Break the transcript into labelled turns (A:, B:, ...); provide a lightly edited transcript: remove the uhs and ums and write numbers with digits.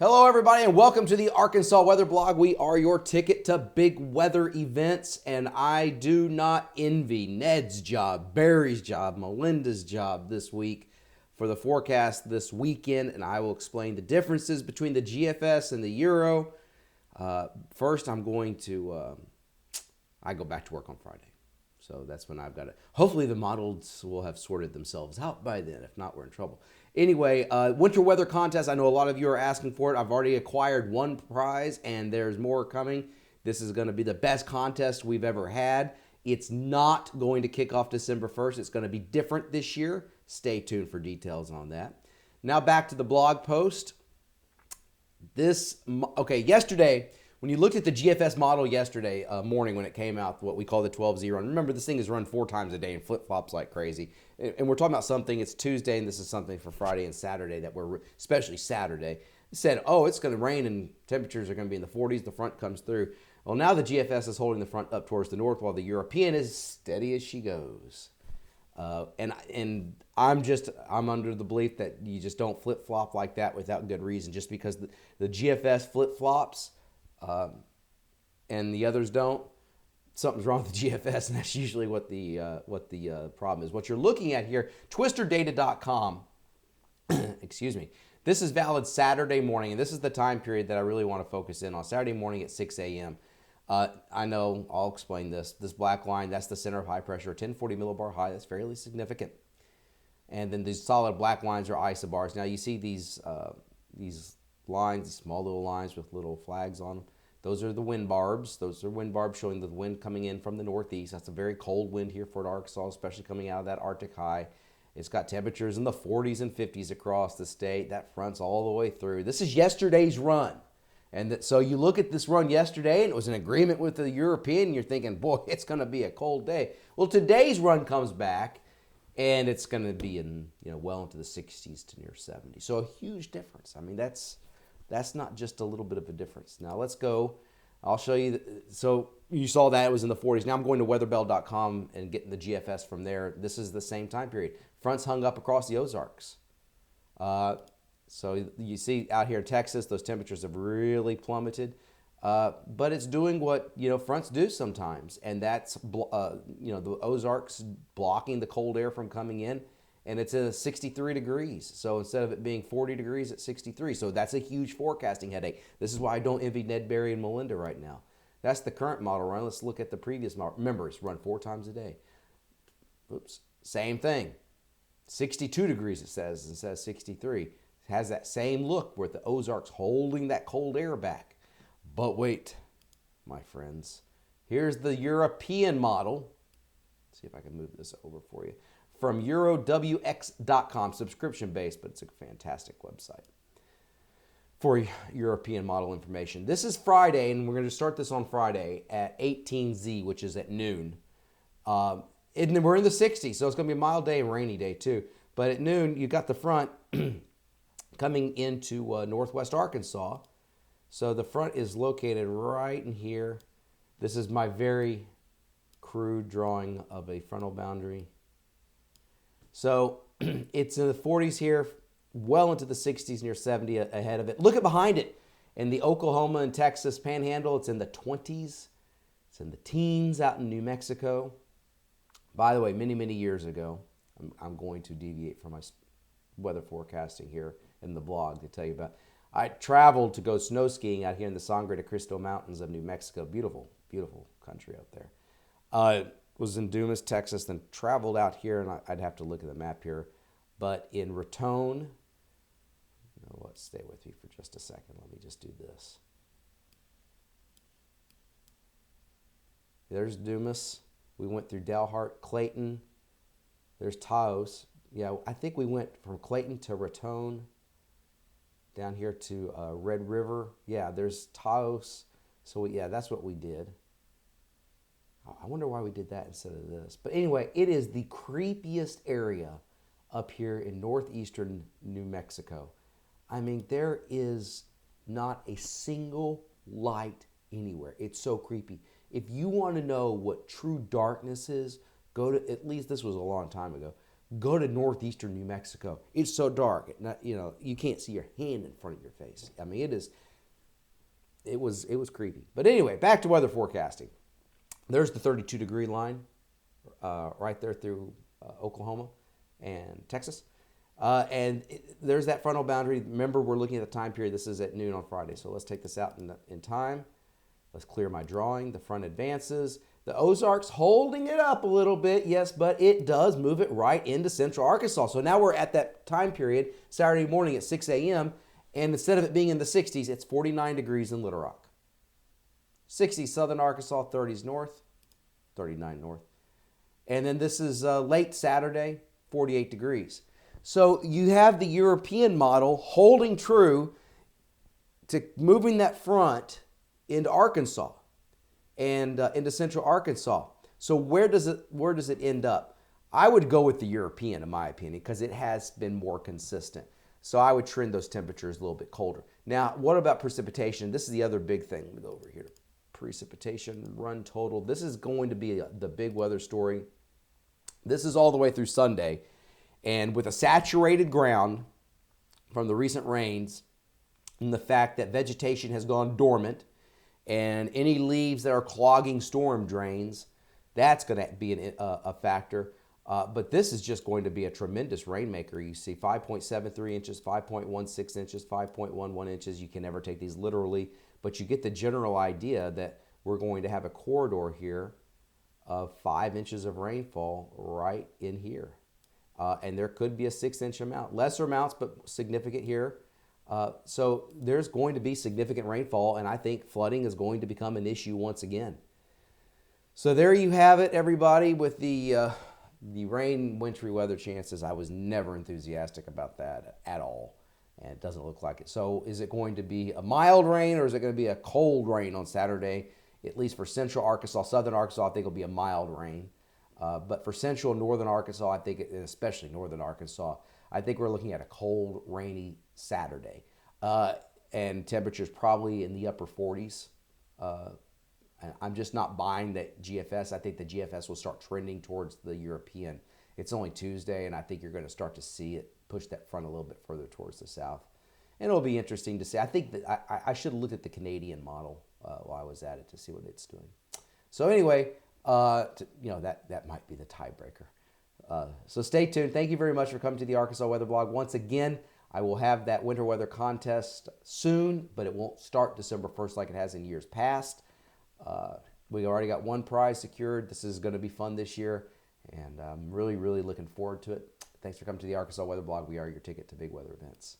A: Hello, everybody, and welcome to the Arkansas Weather Blog. We are your ticket to big weather events, and I do not envy Ned's job, Barry's job, Melinda's job this week for the forecast this weekend, and I will explain the differences between the GFS and the Euro. First, I'm going to, I go back to work on Friday. So that's when I've got it. Hopefully the models will have sorted themselves out by then. If not, we're in trouble. Anyway, winter weather contest. I know a lot of you are asking for it. I've already acquired one prize, and there's more coming. This is going to be the best contest we've ever had. It's not going to kick off December 1st. It's going to be different this year. Stay tuned for details on that. Now back to the blog post. Yesterday, when you looked at the GFS model yesterday morning when it came out, what we call the 12Z run, remember this thing is run 4 times a day and flip-flops like crazy. And we're talking about something, it's Tuesday, and this is something for Friday and Saturday that especially Saturday, said, oh, it's going to rain and temperatures are going to be in the 40s. The front comes through. Well, now the GFS is holding the front up towards the north while the European is steady as she goes. And I'm under the belief that you just don't flip-flop like that without good reason. Just because the GFS flip-flops and the others don't, something's wrong with the GFS, and that's usually what the problem is. What you're looking at here, twisterdata.com, excuse me, this is valid Saturday morning, and this is the time period that I really want to focus in on, Saturday morning at 6 a.m. I know, I'll explain this. This black line, that's the center of high pressure, 1040 millibar high. That's fairly significant. And then these solid black lines are isobars. Now you see these lines, these small little lines with little flags on them. Those are the wind barbs. Those are wind barbs showing the wind coming in from the northeast. That's a very cold wind here for Arkansas, especially coming out of that Arctic high. It's got temperatures in the 40s and 50s across the state. That front's all the way through. This is yesterday's run. And so you look at this run yesterday, and it was in agreement with the European, and you're thinking, boy, it's going to be a cold day. Well, today's run comes back, and it's going to be in, well into the 60s to near 70. So a huge difference. I mean, that's not just a little bit of a difference. Now let's go. I'll show you. So you saw that it was in the 40s. Now I'm going to weatherbell.com and getting the GFS from there. This is the same time period. Fronts hung up across the Ozarks. So you see out here in Texas, those temperatures have really plummeted. But it's doing what fronts do sometimes, and that's the Ozarks blocking the cold air from coming in. And it's at 63 degrees. So instead of it being 40 degrees, it's 63. So that's a huge forecasting headache. This is why I don't envy Ned, Barry, and Melinda right now. That's the current model run. Let's look at the previous model. Remember, it's run 4 times a day. Oops. Same thing. 62 degrees it says instead of 63. It has that same look where the Ozarks holding that cold air back. But wait, my friends. Here's the European model. Let's see if I can move this over for you. From EuroWX.com, subscription-based, but it's a fantastic website for European model information. This is Friday, and we're going to start this on Friday at 18Z, which is at noon. And we're in the 60s, so it's going to be a mild day and rainy day too. But at noon, you got the front coming into northwest Arkansas. So the front is located right in here. This is my very crude drawing of a frontal boundary. So it's in the 40s here, well into the 60s, near 70 ahead of it. Look at behind it. In the Oklahoma and Texas panhandle, it's in the 20s. It's in the teens out in New Mexico. By the way, many, many years ago, I'm going to deviate from my weather forecasting here in the blog to tell you about. I traveled to go snow skiing out here in the Sangre de Cristo Mountains of New Mexico. Beautiful, beautiful country out there. Was in Dumas, Texas, then traveled out here, and I'd have to look at the map here. But in Raton, stay with me for just a second. Let me just do this. There's Dumas. We went through Dalhart, Clayton. There's Taos. Yeah, I think we went from Clayton to Raton, down here to Red River. Yeah, there's Taos. So, that's what we did. I wonder why we did that instead of this. But anyway, it is the creepiest area up here in northeastern New Mexico. I mean, there is not a single light anywhere. It's so creepy. If you want to know what true darkness is, go to, at least this was a long time ago, Go to northeastern New Mexico. It's so dark. You can't see your hand in front of your face. I mean, it was creepy. But anyway, back to weather forecasting. There's the 32-degree line right there through Oklahoma and Texas. There's that frontal boundary. Remember, we're looking at the time period. This is at noon on Friday. So let's take this out in time. Let's clear my drawing. The front advances. The Ozarks holding it up a little bit, yes, but it does move it right into central Arkansas. So now we're at that time period, Saturday morning at 6 a.m., and instead of it being in the 60s, it's 49 degrees in Little Rock. 60s southern Arkansas, 30s north, 39 north. And then this is late Saturday, 48 degrees. So you have the European model holding true to moving that front into Arkansas and into central Arkansas. So where does it end up? I would go with the European, in my opinion, because it has been more consistent. So I would trend those temperatures a little bit colder. Now, what about precipitation? This is the other big thing. Let me go over here. Precipitation run total. This is going to be the big weather story. This is all the way through Sunday. And with a saturated ground from the recent rains and the fact that vegetation has gone dormant and any leaves that are clogging storm drains, that's going to be a factor. But this is just going to be a tremendous rainmaker. You see 5.73 inches, 5.16 inches, 5.11 inches. You can never take these literally, but you get the general idea that we're going to have a corridor here of 5 inches of rainfall right in here. And there could be a 6-inch amount. Lesser amounts, but significant here. So there's going to be significant rainfall, and I think flooding is going to become an issue once again. So there you have it, everybody, with the rain, wintry weather chances. I was never enthusiastic about that at all, and it doesn't look like it. So is it going to be a mild rain, or is it going to be a cold rain on Saturday? At least for central Arkansas, southern Arkansas, I think it'll be a mild rain. But for central and northern Arkansas, I think, and especially northern Arkansas, I think we're looking at a cold, rainy Saturday. And temperatures probably in the upper 40s. I'm just not buying that GFS. I think the GFS will start trending towards the European. It's only Tuesday, and I think you're going to start to see it push that front a little bit further towards the south. And it'll be interesting to see. I think that I should have looked at the Canadian model while I was at it to see what it's doing. So anyway, that might be the tiebreaker. So stay tuned. Thank you very much for coming to the Arkansas Weather Blog. Once again, I will have that winter weather contest soon, but it won't start December 1st like it has in years past. We already got one prize secured. This is going to be fun this year, and I'm really, really looking forward to it. Thanks for coming to the Arkansas Weather Blog. We are your ticket to big weather events.